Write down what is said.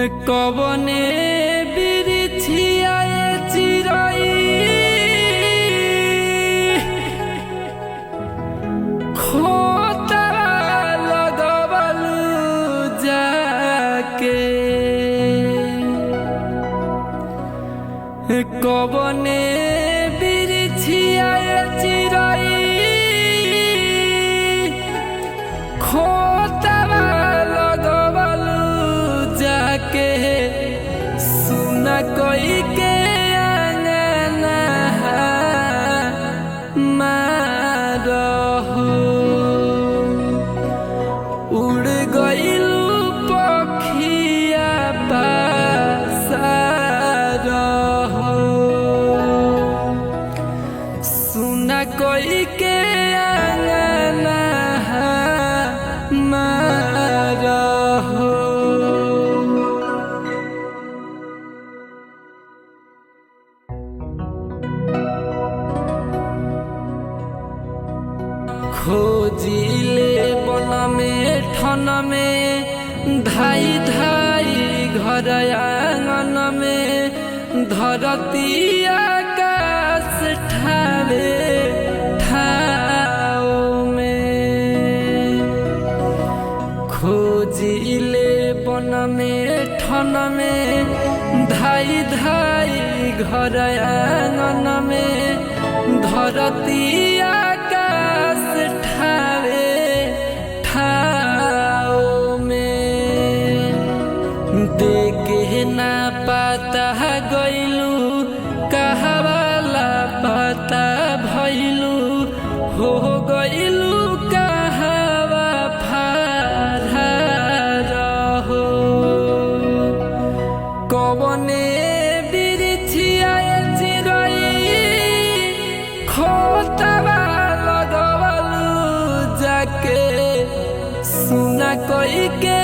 कवने बिरिछियाए चिरई खोता लगवलु जाके कवने बिरिछियाए चिरई खोता सुना कोई के आंगना मारहो उड़ गइलू पखिया पासारहो सुना कोई के आंगना मारहो। खोजिले बन में ठन में धाई धाई घर आंगन में धरती आकाश ठावे ठाओ में खोजिले बन में ठन में धाई धाई घर आंगन में धरती आकाश ठावे ठाओ में देखे ना पता गइलू कहवाला पता भइलू हो गइलू कहवा फरार हो कवने बिरिछियाए चिरई खोतवा लगवलु जाके सुना कोई के